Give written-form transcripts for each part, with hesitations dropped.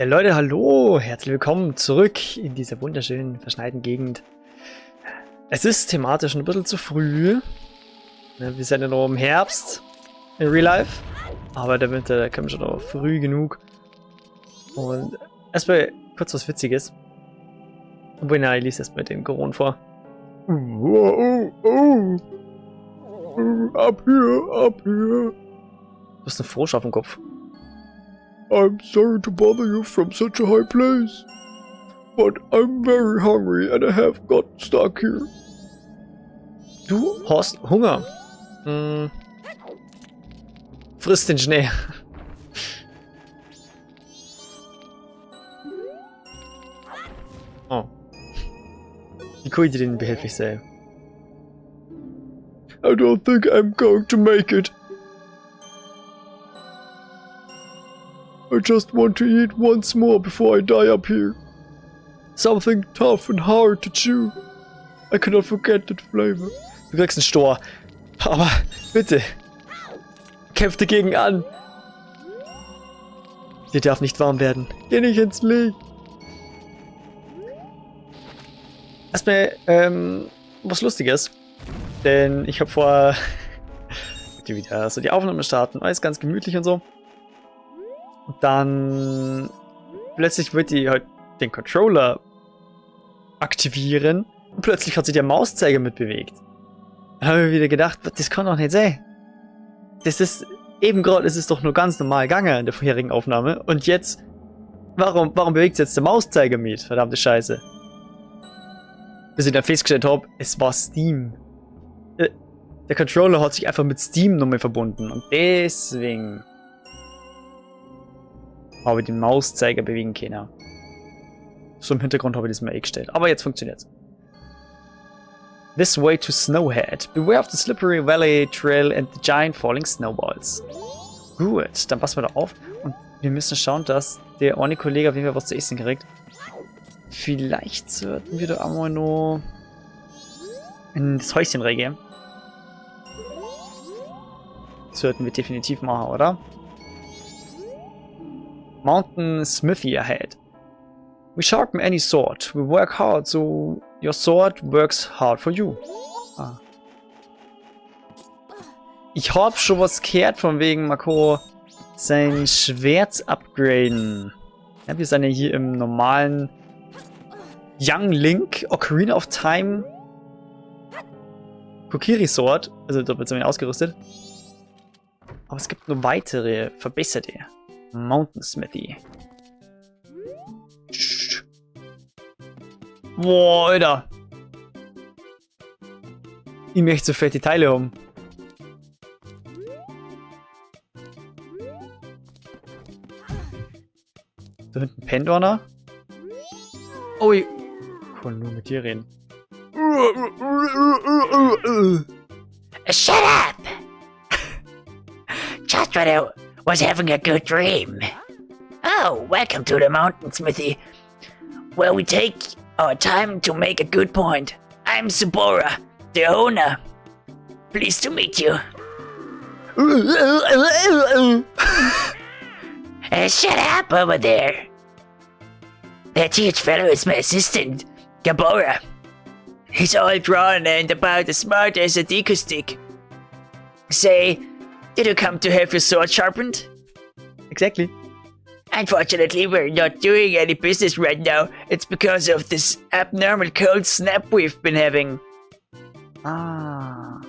Ja Leute, hallo! Herzlich willkommen zurück in dieser wunderschönen, verschneiten Gegend. Es ist thematisch ein bisschen zu früh. Wir sind ja noch im Herbst in Real Life. Aber der Winter, der kommt schon noch früh genug. Und erstmal kurz was Witziges. Obwohl, na, ich lese erstmal den Goron vor. Ab hier. Du hast einen Frosch auf dem Kopf. I'm sorry to bother you from such a high place, but I'm very hungry and I have got stuck here. Du hast Hunger. Friss den Schnee. Oh. Die Kuh, die den behilflich sei. I don't think I'm going to make it. I just want to eat once more before I die up here. Something tough and hard to chew. I cannot forget that flavor. Du kriegst einen Stor. Aber bitte. Kämpf dagegen an. Dir darf nicht warm werden. Geh nicht ins Licht. Erstmal, was Lustiges. Denn ich habe vor... wieder so die Aufnahme starten. Alles ganz gemütlich und so. Und dann plötzlich wird die halt den Controller aktivieren und plötzlich hat sich der Mauszeiger mitbewegt. Dann habe ich mir wieder gedacht, das kann doch nicht sein. Das ist eben gerade, es ist doch nur ganz normal gegangen in der vorherigen Aufnahme und jetzt, warum bewegt sich jetzt der Mauszeiger mit? Verdammte Scheiße. Bis ich dann festgestellt habe, es war Steam. Der Controller hat sich einfach mit Steam nochmal verbunden und deswegen habe ich den Mauszeiger bewegen können. So im Hintergrund habe ich das mal eingestellt. Aber jetzt funktioniert's. This way to Snowhead. Beware of the slippery valley trail and the giant falling snowballs. Gut, dann passen wir da auf. Und wir müssen schauen, dass der eine Kollege auf jeden Fall was zu essen kriegt. Vielleicht sollten wir da auch mal noch in das Häuschen reingehen. Das sollten wir definitiv machen, oder? Mountain Smithy ahead. We sharpen any sword. We work hard, so your sword works hard for you. Ah. Ich hab schon was gehört von wegen Marco sein Schwert upgraden. Ja, wir sind ja hier im normalen Young Link Ocarina of Time Kokiri Sword. Also dort wird es ausgerüstet. Aber es gibt noch weitere verbesserte. Mountain Smithy. Boah, Alter. Ich möchte so fette Teile haben. Da hinten pennt einer. Oh, ich kann nur mit dir reden. Shut up! Just when I was having a good dream. Oh, welcome to the Mountain Smithy, where we take our time to make a good point. I'm Subora, the owner. Pleased to meet you. Shut up over there. That huge fellow is my assistant, Gabora. He's all drawn and about as smart as a deco stick. Say, did you come to have your sword sharpened? Exactly. Unfortunately, we're not doing any business right now. It's because of this abnormal cold snap we've been having. Ah.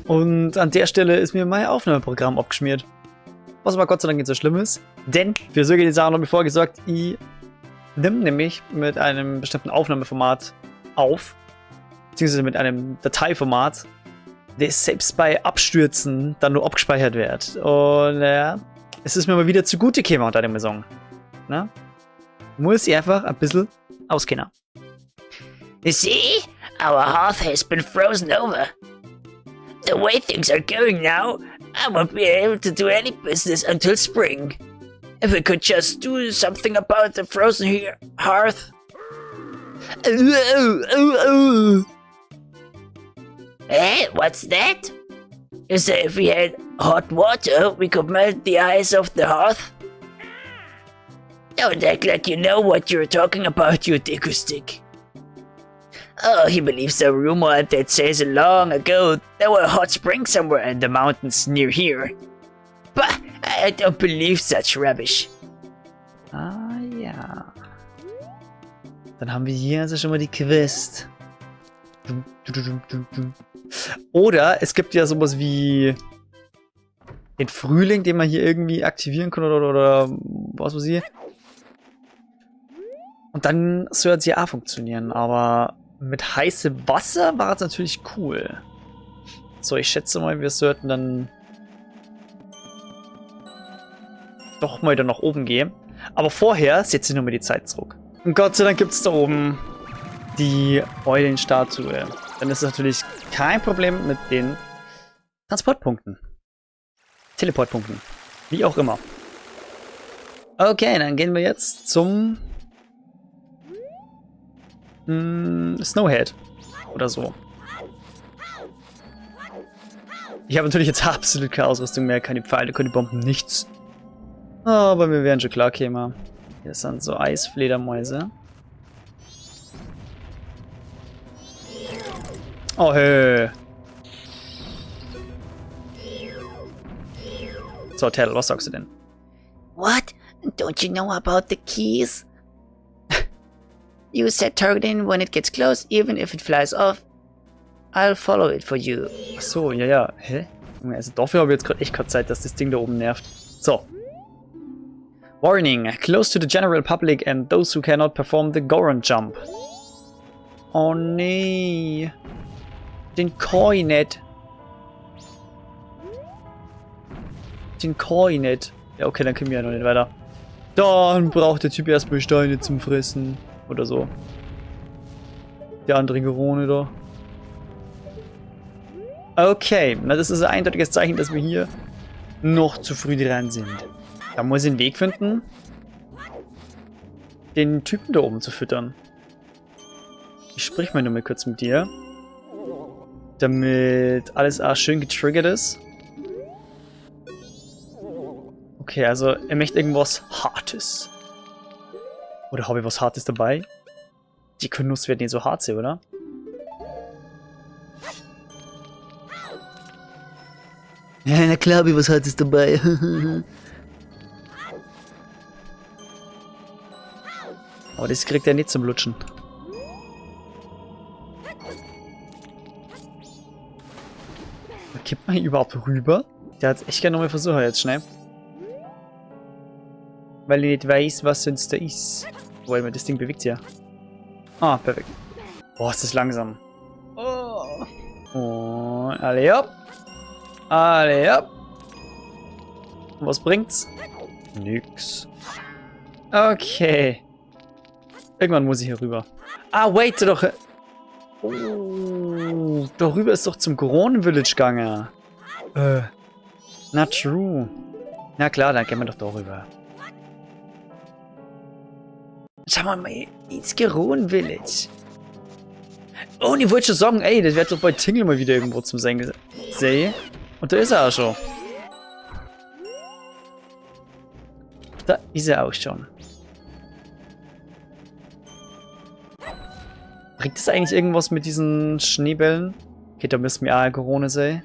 Und an der Stelle ist mir mein Aufnahmeprogramm abgeschmiert. Was aber Gott sei Dank nicht so schlimm ist. Denn, für solche die Sachen habe ich vorher gesagt, ich nehme nämlich mit einem bestimmten Aufnahmeformat auf. Beziehungsweise mit einem Dateiformat, das selbst bei Abstürzen dann nur abgespeichert wird. Und ja, es ist mir mal wieder zugute gekommen unter dem Song. Ne? Muss ich einfach ein bisschen auskennen. You see? Our hearth has been frozen over. The way things are going now, I won't be able to do any business until spring. If we could just do something about the frozen hearth. Hey, what's that? You say if we had hot water, we could melt the ice off the hearth? Don't act like you know what you're talking about, you Deku-Stick. Oh, he believes a rumor that says long ago there were a hot springs somewhere in the mountains near here. But I don't believe such rubbish. Ah ja. Dann haben wir hier also schon mal die Quest. Oder es gibt ja sowas wie den Frühling, den man hier irgendwie aktivieren kann oder was weiß ich. Und dann soll es ja auch funktionieren, aber mit heißem Wasser war es natürlich cool. So, ich schätze mal, wir sollten dann doch mal wieder nach oben gehen. Aber vorher setze ich nochmal die Zeit zurück. Und Gott sei Dank gibt es da oben die Eulenstatue. Dann ist es natürlich kein Problem mit den Transportpunkten. Teleportpunkten. Wie auch immer. Okay, dann gehen wir jetzt zum Snowhead. Oder so. Ich habe natürlich jetzt absolut keine Ausrüstung mehr, keine Pfeile, keine Bomben, nichts. Aber wir werden schon klar kommen. Hier sind so Eisfledermäuse. Oh, hey. So, Tell, was sagst du denn? What? Don't you know about the keys? You set targeting when it gets close, even if it flies off. I'll follow it for you. Ach so, ja, ja. Hä? Also dafür habe ich jetzt gerade echt keine Zeit, dass das Ding da oben nervt. So. Warning. Close to the general public and those who cannot perform the Goron Jump. Oh nee. Den Koi nicht. Den Koi nicht. Ja, okay, dann können wir ja noch nicht weiter. Dann braucht der Typ erstmal Steine zum Fressen. Oder so. Der andere Gorone da. Okay, na das ist ein eindeutiges Zeichen, dass wir hier noch zu früh dran sind. Da muss ich einen Weg finden, den Typen da oben zu füttern. Ich sprich mal nur mal kurz mit dir. Damit alles auch schön getriggert ist. Okay, also er möchte irgendwas Hartes. Oder habe ich was Hartes dabei? Die Nuss wird nicht so hart sein, oder? Ja, na klar, wie was Hartes dabei. Aber das kriegt er nicht zum Lutschen. Kippt man hier überhaupt rüber? Der hat echt gerne nochmal versucht jetzt schnell. Weil ich nicht weiß, was sonst da ist. Weil man das Ding bewegt ja. Ah, perfekt. Boah, ist das langsam. Oh. Und alle ab. Alle ab. Und was bringt's? Nix. Okay. Irgendwann muss ich hier rüber. Ah, wait, doch. Oh, da rüber ist doch zum Goron Village gegangen. Not true. Na klar, dann gehen wir doch da rüber. Schauen wir mal ins Goron Village. Oh, und ich wollte schon sagen, ey, das wird doch bei Tingle mal wieder irgendwo zum Sehen. Und da ist er auch schon. Da ist er auch schon. Bringt das eigentlich irgendwas mit diesen Schneebällen? Okay, da müssen wir auch eine Corona sein.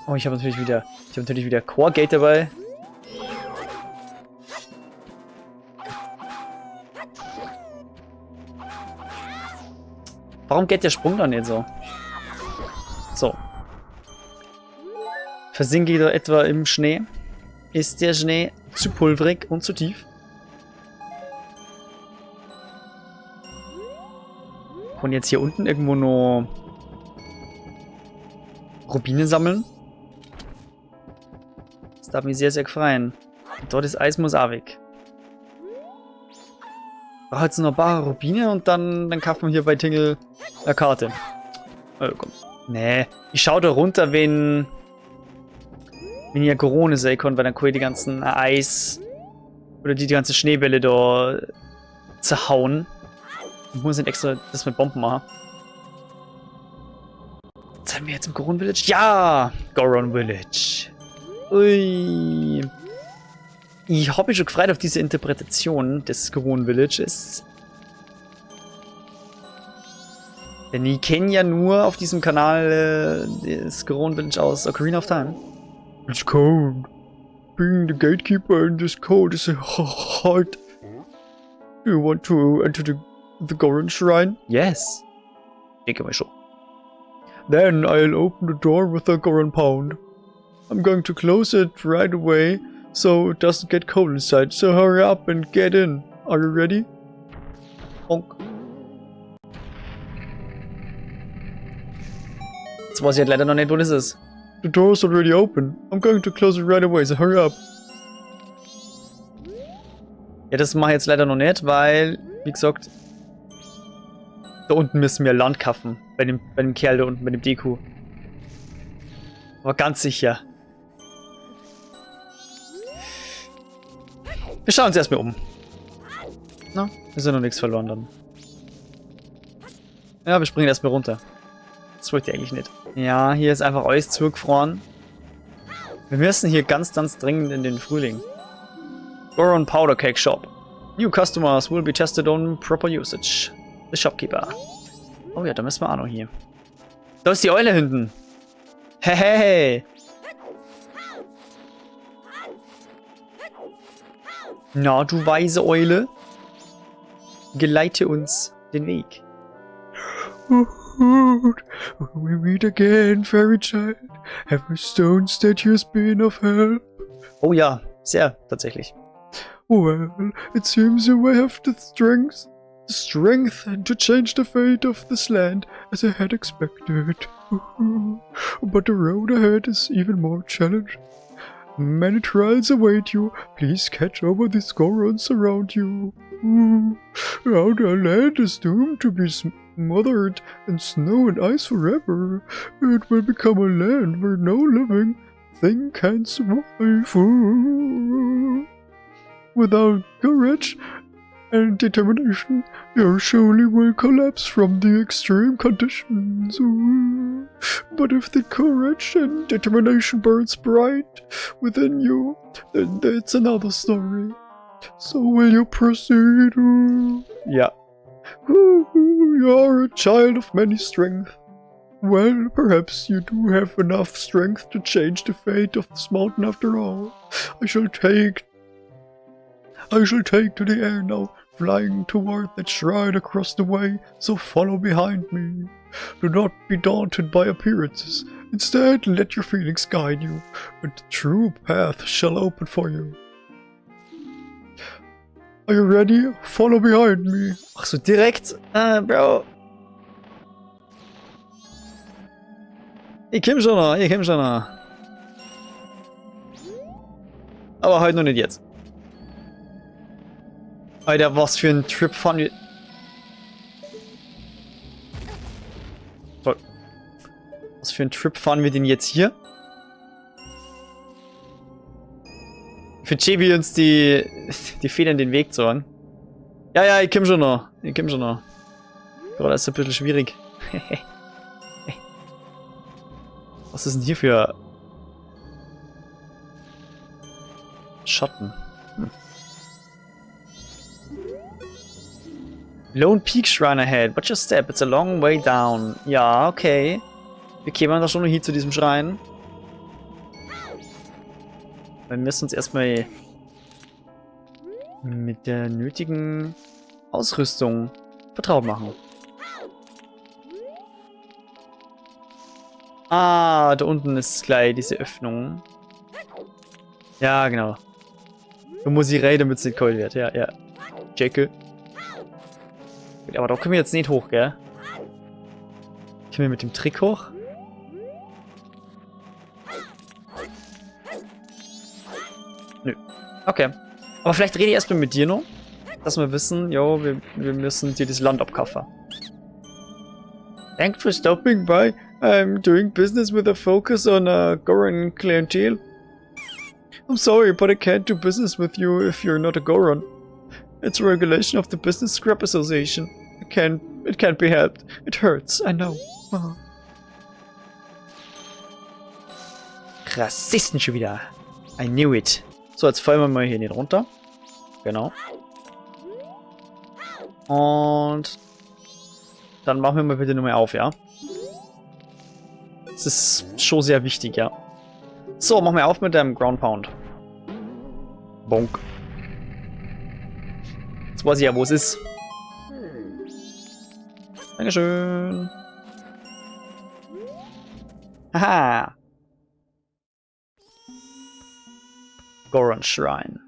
Oh, ich habe natürlich wieder Core Gate dabei. Warum geht der Sprung dann nicht so? So. Versinke ich da etwa im Schnee? Ist der Schnee zu pulverig und zu tief? Und jetzt hier unten irgendwo noch Rubine sammeln? Das darf mich sehr, sehr freuen. Und dort ist Eis muss auch weg. Braucht jetzt noch ein paar Rubine und dann kauft man hier bei Tingle eine Karte. Oh, komm. Nee, ich schau da runter, wenn ihr Corona sehen könnt, weil dann kann ich die ganzen Eis oder die ganzen Schneebälle da zerhauen. Ich muss nicht extra das mit Bomben machen. Sind wir jetzt im Goron Village? Ja! Goron Village. Ui. Ich habe mich schon gefreut auf diese Interpretation des Goron Villages. Denn ich kenne ja nur auf diesem Kanal das Goron Village aus Ocarina of Time. It's cold. Being the gatekeeper in this cold is hard. Do you want to enter the Goron Shrine? Yes. Denke mal schon. Then I'll open the door with a Goron Pound. I'm going to close it right away so it doesn't get cold inside. So hurry up and get in. Are you ready? Honk. Jetzt weiß ich halt leider noch nicht, wo das ist. The door's already open. I'm going to close it right away, so hurry up. Ja, das mache ich jetzt leider noch nicht, weil, wie gesagt, da unten müssen wir Land kaufen. Bei dem Kerl da unten, bei dem Deku. Aber ganz sicher. Wir schauen uns erstmal um. Na, ist ja noch nichts verloren dann. Ja, wir springen erstmal runter. Das wollte ich eigentlich nicht. Ja, hier ist einfach alles zugefroren. Wir müssen hier ganz dringend in den Frühling. Goron Powder Cake Shop. New customers will be tested on proper usage. The shopkeeper. Oh ja, da müssen wir auch noch hier. Da ist die Eule hinten. Hey. Na, du weise Eule. Geleite uns den Weg. We meet again, fairy child. Every stone statue has been of help. Oh ja, sehr tatsächlich. Well, it seems you may have the strength to change the fate of this land as I had expected. But the road ahead is even more challenging. Many trials await you. Please catch over these Gorons around you. Now the land is doomed to be smothered in snow and ice forever. It will become a land where no living thing can survive. Without courage and determination, you surely will collapse from the extreme conditions. But if the courage and determination burns bright within you, then that's another story. So will you proceed? Ja. You are a child of many strength. Well, perhaps you do have enough strength to change the fate of this mountain after all. I shall take to the air now, flying toward that shrine across the way, so follow behind me. Do not be daunted by appearances. Instead, let your feelings guide you, and the true path shall open for you. Are you ready? Follow behind me. Ach so, direkt? Bro. Ich komm schon noch. Aber heute noch nicht jetzt. Alter, was für ein Trip fahren wir... Toll. Was für ein Trip fahren wir denn jetzt hier? Für Chibi uns die Fehler in den Weg zu hauen. Ja, ich komm schon noch. Gerade ist ein bisschen schwierig. Was ist denn hier für... Schatten? Lone Peak Shrine ahead. Watch your step. It's a long way down. Ja, okay. Wir kämen da schon noch hier zu diesem Schrein. Wir müssen uns erstmal mit der nötigen Ausrüstung vertraut machen. Ah, da unten ist gleich diese Öffnung. Ja, genau. Da muss ich rein, damit es nicht kalt wird. Ja. Jacke. Aber da können wir jetzt nicht hoch, gell? Können wir mit dem Trick hoch? Nö. Okay. Aber vielleicht rede ich erstmal mit dir noch, dass wir wissen, jo, wir müssen dir das Land abkaufen. Thanks for stopping by. I'm doing business with a focus on Goron clientele. I'm sorry, but I can't do business with you if you're not a Goron. It's a regulation of the Business Scrap Association. It can't be helped. It hurts, I know. Rassisten schon wieder. I knew it. So, jetzt fallen wir mal hier nicht runter. Genau. Und dann machen wir mal bitte nochmal auf, ja? Das ist schon sehr wichtig, ja. So, machen wir auf mit dem Ground Pound. Bonk. Jetzt weiß ich ja, wo es ist. Dankeschön. Haha. Goron Shrine.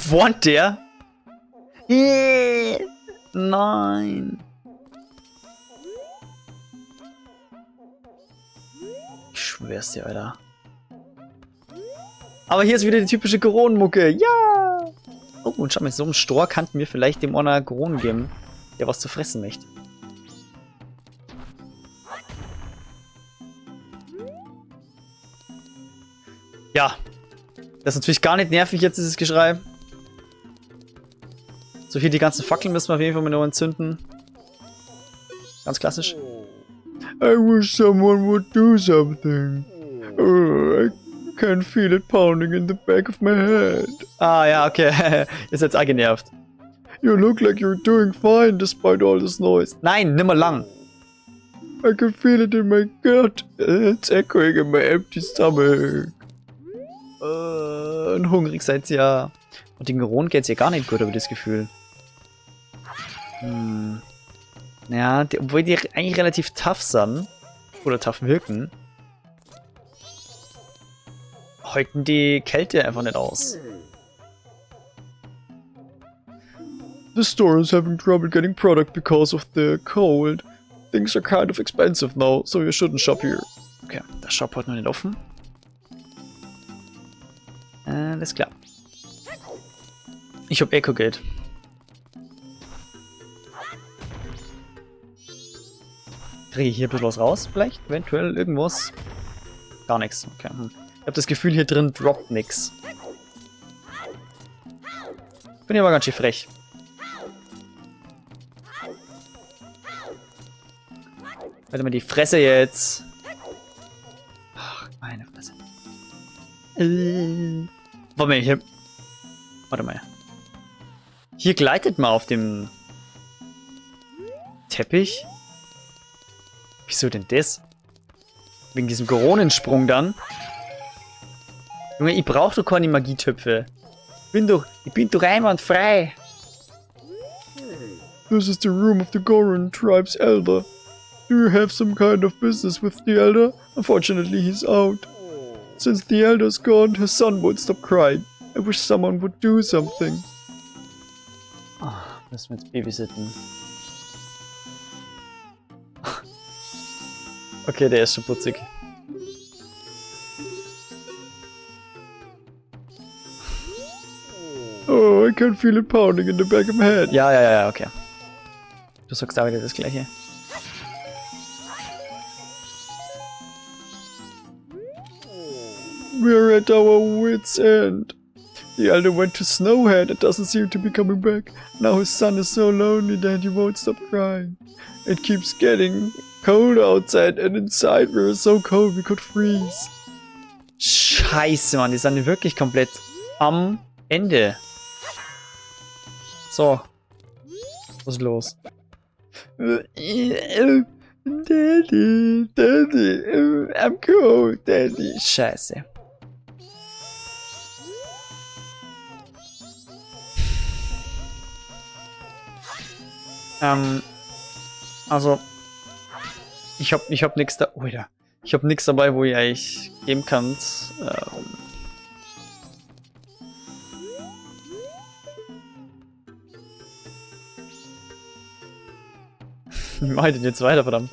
Wohnt der? Nein. Ich schwör's dir, Alter. Aber hier ist wieder die typische Goron-Mucke. Ja! Oh, und schau mal, so einem Stor kannten wir vielleicht dem einer Goron geben, der was zu fressen möchte. Ja. Das ist natürlich gar nicht nervig jetzt, dieses Geschrei. So, hier die ganzen Fackeln müssen wir auf jeden Fall mal noch entzünden. Ganz klassisch. I wish someone would do something. Oh, I can feel it pounding in the back of my head. Ah, ja, okay. Ist jetzt auch genervt. You look like you're doing fine despite all this noise. Nein, nimmer lang. I can feel it in my gut. It's echoing in my empty stomach. Und hungrig seid ihr ja. Und den Goron geht's ja gar nicht gut, habe ich das Gefühl. Ja, obwohl die eigentlich relativ tough sind. Oder tough wirken. Halten die Kälte einfach nicht aus. The store is having trouble getting product because of the cold. Things are kind of expensive now, so you shouldn't shop here. Okay, der Shop hat noch nicht offen. Alles klar. Ich hab Eco-Geld. Kriege ich hier ein bisschen was raus? Vielleicht? Eventuell irgendwas? Gar nichts. Okay. Ich hab das Gefühl, hier drin droppt nix. Bin ja aber ganz schön frech. Warte mal, die Fresse jetzt. Ach, meine Fresse. Warte mal, hier. Warte mal. Hier gleitet man auf dem Teppich. Wieso denn das? Wegen diesem Goronensprung dann. Junge, ich brauch doch keine Magietöpfe. Ich bin doch einwandfrei. This is the room of the Goron tribe's elder. Do you have some kind of business with the elder? Unfortunately, he's out. Since the elder's gone, her son won't stop crying. I wish someone would do something. Müssen wir jetzt babysitten. Okay, der ist schon putzig. Oh, I can feel it pounding in the back of my head. Ja, okay. Du sagst auch wieder das Gleiche. We're at our wits' end. The elder went to Snowhead and doesn't seem to be coming back. Now his son is so lonely that he won't stop crying. It keeps getting cold outside and inside we're so cold we could freeze. Scheiße, Mann, die sind wirklich komplett am Ende. So. Was ist los? Daddy, I'm cold, Daddy. Scheiße. Also, ich hab nix da. Oh, ja. Ich hab nix dabei, wo ihr eigentlich geben könnt. Wie mach ich denn jetzt weiter, verdammt?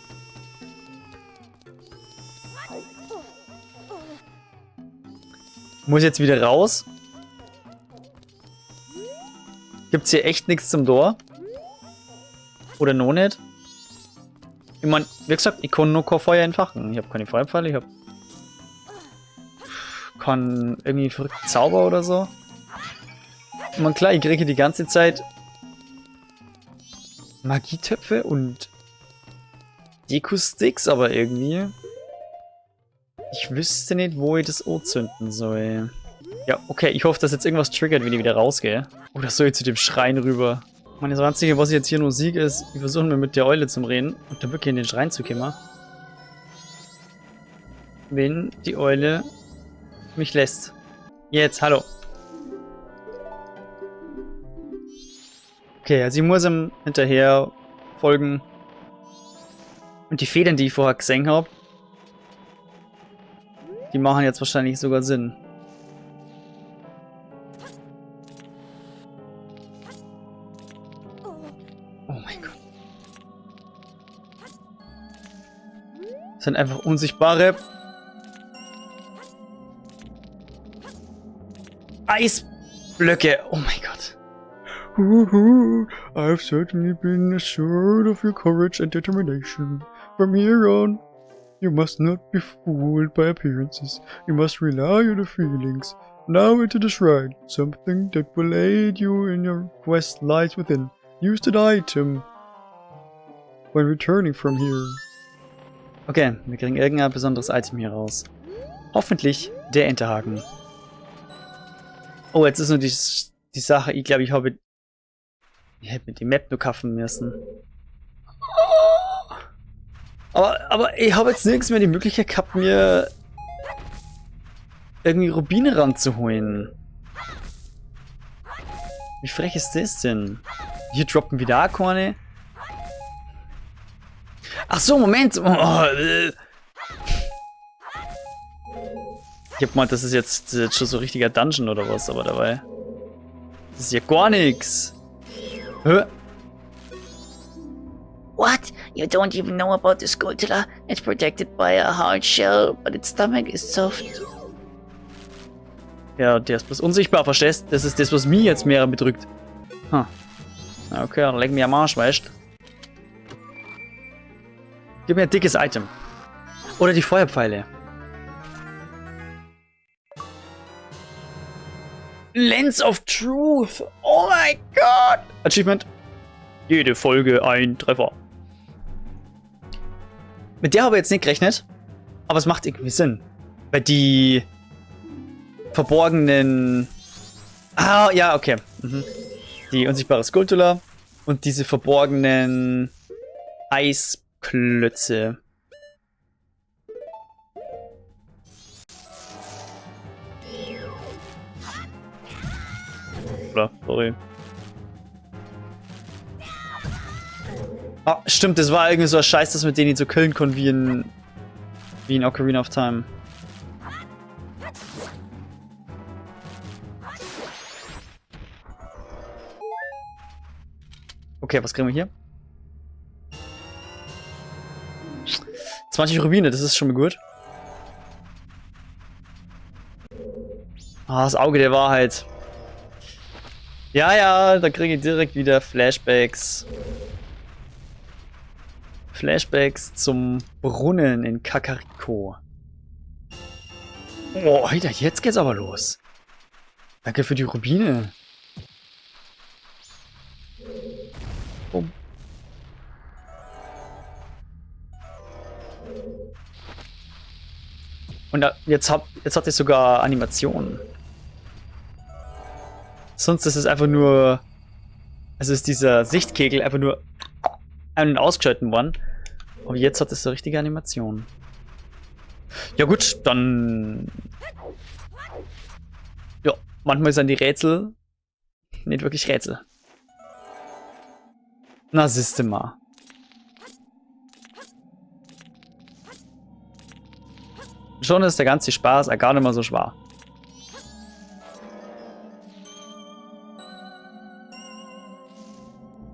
Muss ich jetzt wieder raus? Gibt's hier echt nichts zum Tor? Oder noch nicht? Ich mein, wie gesagt, ich kann nur kein Feuer entfachen. Ich habe keine Feuerpfeile, ich kann irgendwie verrückten Zauber oder so. Ich mein, klar, ich kriege die ganze Zeit Magietöpfe und Deko-Sticks, aber irgendwie Ich wüsste nicht, wo ich das anzünden soll. Ja, okay, ich hoffe, dass jetzt irgendwas triggert, wenn ich wieder rausgehe. Oder soll ich zu dem Schrein rüber? Meine das Einzige, was ich jetzt hier nur siege, ist, wir versuchen mal mit der Eule zu reden und dann wirklich in den Schrein zu kommen. Wenn die Eule mich lässt. Jetzt, hallo. Okay, also ich muss ihm hinterher folgen. Und die Federn, die ich vorher gesehen habe, die machen jetzt wahrscheinlich sogar Sinn. Oh mein Gott. Das sind einfach unsichtbare Eisblöcke. Oh mein Gott. I've certainly been assured of your courage and determination. From here on, you must not be fooled by appearances. You must rely on your feelings. Now into the shrine. Something that will aid you in your quest lies within. Use that item when returning from here. Okay, wir kriegen irgendein besonderes Item hier raus. Hoffentlich der Enterhaken. Oh, jetzt ist nur die Sache, ich glaube, ich hätte mit die Map nur kaufen müssen. Aber ich habe jetzt nirgends mehr die Möglichkeit gehabt, mir irgendwie Rubine ranzuholen. Wie frech ist das denn? Hier droppen wieder keine. Ach so, Moment. Ich hab gemeint, das ist jetzt schon so richtiger Dungeon oder was, aber dabei. Das ist ja gar nichts. Hä? What? You don't even know about the Scutula? It's protected by a hard shell, but its stomach is soft. Ja, der ist bloß unsichtbar, verstehst? Das ist das, was mich jetzt mehr bedrückt. Hm. Okay, dann leg mir am Arsch, weißt du? Gib mir ein dickes Item. Oder die Feuerpfeile. Lens of Truth. Oh mein Gott. Achievement. Jede Folge ein Treffer. Mit der habe ich jetzt nicht gerechnet. Aber es macht irgendwie Sinn. Weil die verborgenen... Ah, ja, okay. Mhm. Die unsichtbare Skulptula und diese verborgenen Eisklötze. Oder, sorry. Ah, stimmt, das war irgendwie so ein Scheiß, dass mit denen ich so killen konnte wie in Ocarina of Time. Okay, was kriegen wir hier? 20 Rubine, das ist schon mal gut. Ah, das Auge der Wahrheit. Ja, ja, da kriege ich direkt wieder Flashbacks. Flashbacks zum Brunnen in Kakariko. Oh, Alter, jetzt geht's aber los. Danke für die Rubine. Oh. Und jetzt hat es sogar Animationen. Sonst ist es einfach nur... Also ist dieser Sichtkegel einfach nur ein- und ausgeschalten worden. Aber jetzt hat es so richtige Animationen. Ja gut, dann... Ja, manchmal sind die Rätsel nicht wirklich Rätsel. Na, siehste mal. Schon ist der ganze Spaß auch gar nicht mehr so schwer.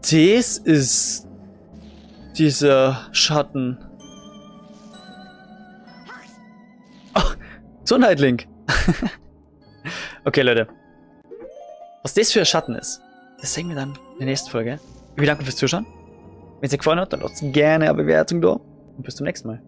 Das ist dieser Schatten. Oh, Gesundheit, Link. Okay, Leute. Was das für ein Schatten ist, das sehen wir dann in der nächsten Folge. Ich bedanke mich fürs Zuschauen. Wenn es euch gefallen hat, dann lasst gerne eine Bewertung da. Und bis zum nächsten Mal.